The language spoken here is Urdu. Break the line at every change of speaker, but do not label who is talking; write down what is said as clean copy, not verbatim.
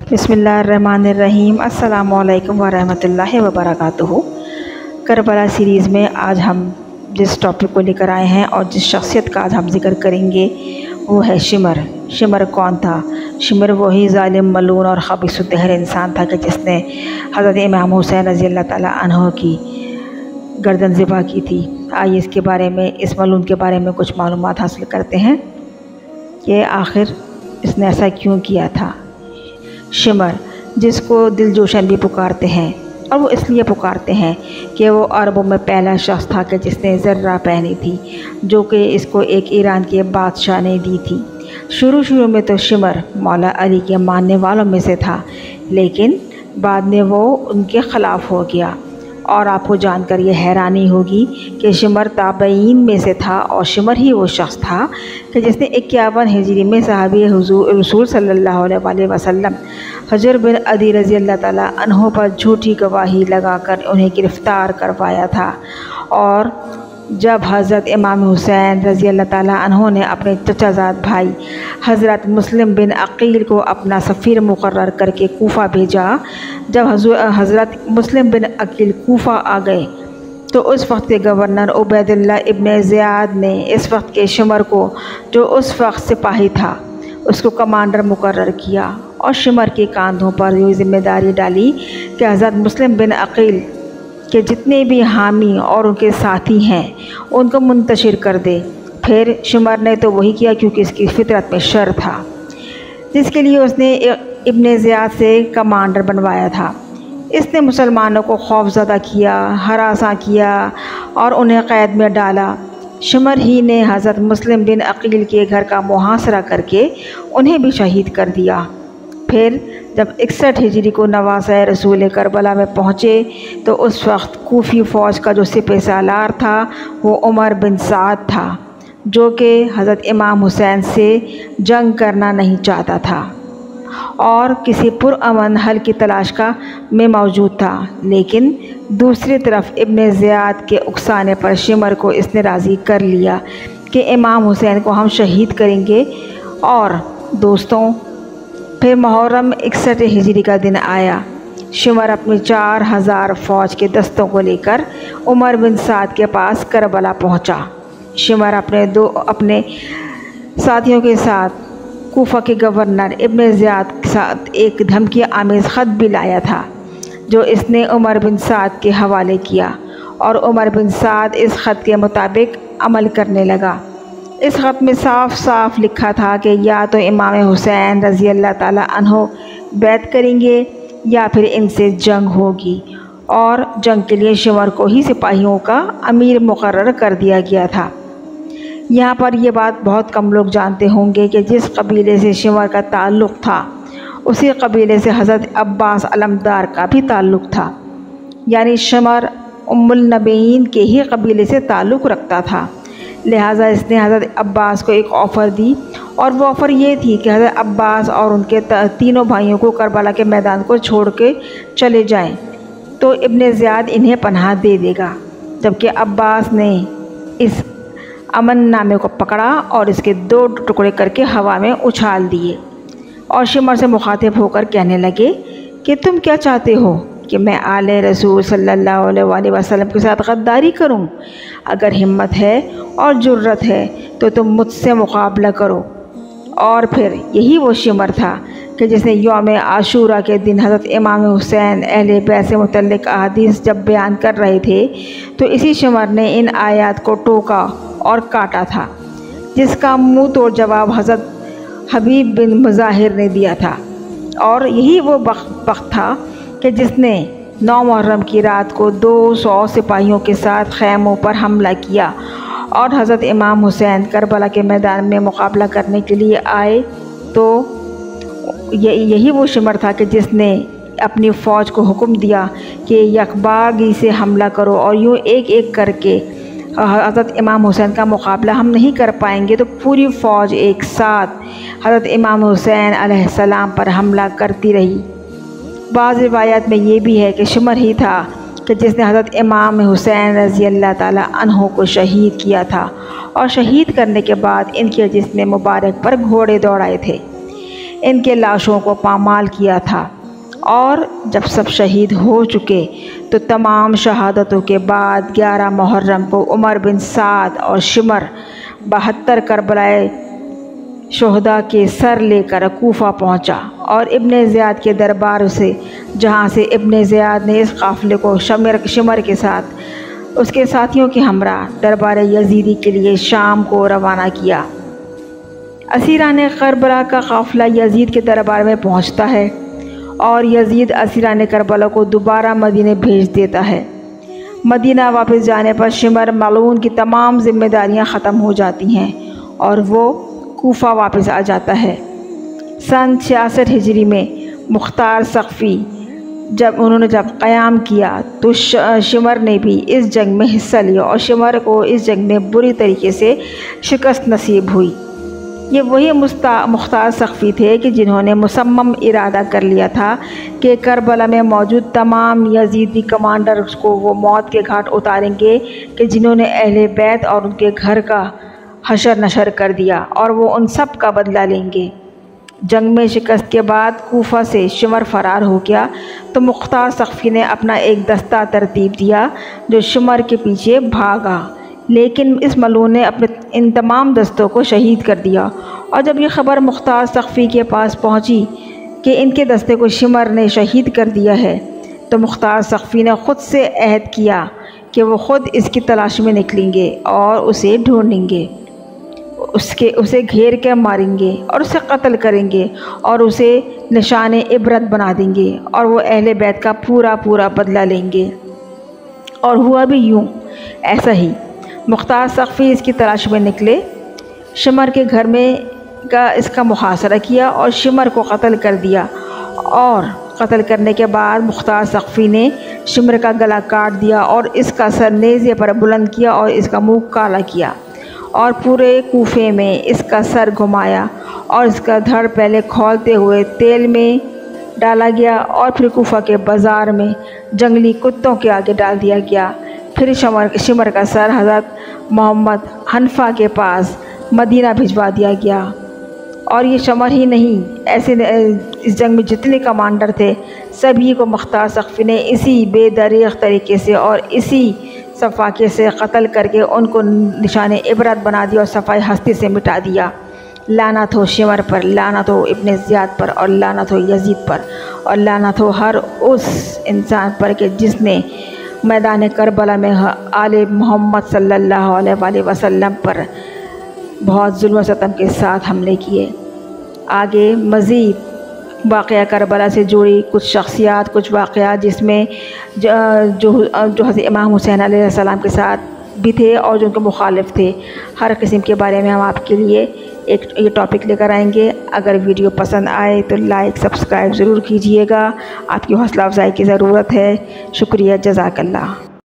بسم اللہ الرحمن الرحیم۔ السلام علیکم ورحمۃ اللہ وبرکاتہ۔ کربلا سیریز میں آج ہم جس ٹاپک کو لے کر آئے ہیں اور جس شخصیت کا آج ہم ذکر کریں گے وہ ہے شمر۔ شمر کون تھا؟ شمر وہی ظالم، ملعون اور خبیث الدہر انسان تھا کہ جس نے حضرت امام حسین رضی اللہ تعالیٰ عنہ کی گردن ذبح کی تھی۔ آئیے اس ملعون کے بارے میں کچھ معلومات حاصل کرتے ہیں کہ آخر اس نے ایسا کیوں کیا تھا۔ شمر، جس کو دل جوشن بھی پکارتے ہیں، اور وہ اس لیے پکارتے ہیں کہ وہ عربوں میں پہلا شخص تھا کہ جس نے زرہ پہنی تھی، جو کہ اس کو ایک ایران کے بادشاہ نے دی تھی۔ شروع میں تو شمر مولا علی کے ماننے والوں میں سے تھا، لیکن بعد میں وہ ان کے خلاف ہو گیا، اور آپ کو جان کر یہ حیرانی ہوگی کہ شمر تابعین میں سے تھا، اور شمر ہی وہ شخص تھا کہ جس نے 51 ہجری میں صحابی رسول صلی اللہ علیہ وسلم حجر بن عدی رضی اللہ تعالیٰ عنہ پر جھوٹی گواہی لگا کر انہیں گرفتار کروایا تھا۔ اور جب حضرت امام حسین رضی اللہ تعالیٰ عنہ نے اپنے چچا زاد بھائی حضرت مسلم بن عقیل کو اپنا سفیر مقرر کر کے کوفہ بھیجا، جب حضرت مسلم بن عقیل کوفہ آ گئے تو اس وقت کے گورنر عبید اللہ ابن زیاد نے اس وقت کے شمر کو، جو اس وقت سپاہی تھا، اس کو کمانڈر مقرر کیا، اور شمر کے کاندھوں پر یہ ذمہ داری ڈالی کہ حضرت مسلم بن عقیل کہ جتنے بھی حامی اور ان کے ساتھی ہیں ان کو منتشر کر دے۔ پھر شمر نے تو وہی کیا کیونکہ اس کی فطرت میں شر تھا، جس کے لیے اس نے ابن زیاد سے کمانڈر بنوایا تھا۔ اس نے مسلمانوں کو خوف زدہ کیا، ہراساں کیا اور انہیں قید میں ڈالا۔ شمر ہی نے حضرت مسلم بن عقیل کے گھر کا محاصرہ کر کے انہیں بھی شہید کر دیا۔ پھر جب 61 ہجری کو نواسہ رسول کربلا میں پہنچے تو اس وقت کوفی فوج کا جو سپہ سالار تھا وہ عمر بن سعد تھا، جو کہ حضرت امام حسین سے جنگ کرنا نہیں چاہتا تھا اور کسی پرامن حل کی تلاش میں موجود تھا۔ لیکن دوسری طرف ابن زیاد کے اکسانے پر شمر کو اس نے راضی کر لیا کہ امام حسین کو ہم شہید کریں گے۔ اور دوستوں، پھر محرم 61 ہجری کا دن آیا۔ شمر اپنی 4000 فوج کے دستوں کو لے کر عمر بن سعد کے پاس کربلا پہنچا۔ شمر اپنے ساتھیوں کے ساتھ کوفہ کے گورنر ابن زیاد کے ساتھ ایک دھمکی آمیز خط بھی لایا تھا، جو اس نے عمر بن سعد کے حوالے کیا، اور عمر بن سعد اس خط کے مطابق عمل کرنے لگا۔ اس خط میں صاف صاف لکھا تھا کہ یا تو امام حسین رضی اللہ تعالیٰ عنہ بیعت کریں گے یا پھر ان سے جنگ ہوگی، اور جنگ کے لیے شمر کو ہی سپاہیوں کا امیر مقرر کر دیا گیا تھا۔ یہاں پر یہ بات بہت کم لوگ جانتے ہوں گے کہ جس قبیلے سے شمر کا تعلق تھا اسی قبیلے سے حضرت عباس علمدار کا بھی تعلق تھا، یعنی شمر ام النبیین کے ہی قبیلے سے تعلق رکھتا تھا۔ لہٰذا اس نے حضرت عباس کو ایک آفر دی، اور وہ آفر یہ تھی کہ حضرت عباس اور ان کے تینوں بھائیوں کو کربلا کے میدان کو چھوڑ کے چلے جائیں تو ابن زیاد انہیں پناہ دے دے گا۔ جبکہ عباس نے اس امن نامے کو پکڑا اور اس کے 2 ٹکڑے کر کے ہوا میں اچھال دیے، اور شمر سے مخاطب ہو کر کہنے لگے کہ تم کیا چاہتے ہو کہ میں آل رسول صلی اللہ علیہ وسلم کے ساتھ غداری کروں؟ اگر ہمت ہے اور جرت ہے تو تم مجھ سے مقابلہ کرو۔ اور پھر یہی وہ شمر تھا کہ جس نے یوم عاشورہ کے دن حضرت امام حسین اہل بیت سے متعلق احادیث جب بیان کر رہے تھے تو اسی شمر نے ان آیات کو ٹوکا اور کاٹا تھا، جس کا منہ توڑ جواب حضرت حبیب بن مظاہر نے دیا تھا۔ اور یہی وہ وقت تھا کہ جس نے 9 محرم کی رات کو 200 سپاہیوں کے ساتھ خیموں پر حملہ کیا، اور حضرت امام حسین کربلا کے میدان میں مقابلہ کرنے کے لیے آئے تو یہی وہ شمر تھا کہ جس نے اپنی فوج کو حکم دیا کہ یکبارگی سے حملہ کرو، اور یوں ایک ایک کر کے حضرت امام حسین کا مقابلہ ہم نہیں کر پائیں گے۔ تو پوری فوج ایک ساتھ حضرت امام حسین علیہ السلام پر حملہ کرتی رہی۔ بعض روایات میں یہ بھی ہے کہ شمر ہی تھا کہ جس نے حضرت امام حسین رضی اللہ تعالیٰ عنہ کو شہید کیا تھا، اور شہید کرنے کے بعد ان کے جسم مبارک پر گھوڑے دوڑائے تھے۔ ان کے لاشوں کو پامال کیا تھا، اور جب سب شہید ہو چکے تو تمام شہادتوں کے بعد 11 محرم کو عمر بن سعد اور شمر 72 کربلائے شہداء کے سر لے کر کوفہ پہنچا، اور ابن زیاد کے دربار سے، جہاں سے ابن زیاد نے اس قافلے کو شمر کے ساتھ اس کے ساتھیوں کے ہمراہ دربار یزیدی کے لیے شام کو روانہ کیا۔ اسیران کربلا کا قافلہ یزید کے دربار میں پہنچتا ہے، اور یزید اسیران کربلا کو دوبارہ مدینے بھیج دیتا ہے۔ مدینہ واپس جانے پر شمر ملعون کی تمام ذمہ داریاں ختم ہو جاتی ہیں، اور وہ کوفہ واپس آ جاتا ہے۔ سن 66 ہجری میں مختار ثقفی جب قیام کیا تو شمر نے بھی اس جنگ میں حصہ لیا، اور شمر کو اس جنگ میں بری طریقے سے شکست نصیب ہوئی۔ یہ وہی مختار ثقفی تھے کہ جنہوں نے مصمم ارادہ کر لیا تھا کہ کربلا میں موجود تمام یزیدی کمانڈرز کو وہ موت کے گھاٹ اتاریں گے کہ جنہوں نے اہل بیت اور ان کے گھر کا حشر نشر کر دیا، اور وہ ان سب کا بدلہ لیں گے۔ جنگ میں شکست کے بعد کوفہ سے شمر فرار ہو گیا تو مختار ثقفی نے اپنا ایک دستہ ترتیب دیا جو شمر کے پیچھے بھاگا، لیکن اس ملعون نے اپنے ان تمام دستوں کو شہید کر دیا۔ اور جب یہ خبر مختار ثقفی کے پاس پہنچی کہ ان کے دستے کو شمر نے شہید کر دیا ہے، تو مختار ثقفی نے خود سے عہد کیا کہ وہ خود اس کی تلاش میں نکلیں گے اور اسے ڈھونڈیں گے، اسے گھیر کے ماریں گے اور اسے قتل کریں گے، اور اسے نشان عبرت بنا دیں گے، اور وہ اہل بیت کا پورا بدلہ لیں گے۔ اور ہوا بھی یوں، ایسا ہی۔ مختار ثقفی اس کی تلاش میں نکلے، شمر کے گھر میں اس کا محاصرہ کیا اور شمر کو قتل کر دیا، اور قتل کرنے کے بعد مختار ثقفی نے شمر کا گلا کاٹ دیا اور اس کا سر نیزے پر بلند کیا اور اس کا منہ کالا کیا، اور پورے کوفے میں اس کا سر گھمایا، اور اس کا دھڑ پہلے کھولتے ہوئے تیل میں ڈالا گیا اور پھر کوفہ کے بازار میں جنگلی کتوں کے آگے ڈال دیا گیا۔ پھر شمر کا سر حضرت محمد حنفیٰ کے پاس مدینہ بھجوا دیا گیا۔ اور یہ شمر ہی نہیں، ایسے اس جنگ میں جتنے کمانڈر تھے سبھی کو مختار ثقفی نے اسی بے دریغ طریقے سے اور اسی صفاقے سے قتل کر کے ان کو نشان عبرت بنا دیا اور صفائے ہستی سے مٹا دیا۔ لعنت ہو شمر پر، لعنت ہو ابن زیاد پر، اور لعنت ہو یزید پر، اور لعنت ہو ہر اس انسان پر کہ جس نے میدان کربلا میں آل محمد صلی اللہ علیہ وآلہ وسلم پر بہت ظلم و ستم کے ساتھ حملے کیے۔ آگے مزید واقعہ کربلا سے جڑی کچھ شخصیات، کچھ واقعات جس میں جو حضرت امام حسین علیہ السلام کے ساتھ بھی تھے اور جو ان کے مخالف تھے، ہر قسم کے بارے میں ہم آپ کے لیے یہ ٹاپک لے کر آئیں گے۔ اگر ویڈیو پسند آئے تو لائک سبسکرائب ضرور کیجیے گا، آپ کی حوصلہ افزائی کی ضرورت ہے۔ شکریہ، جزاک اللہ۔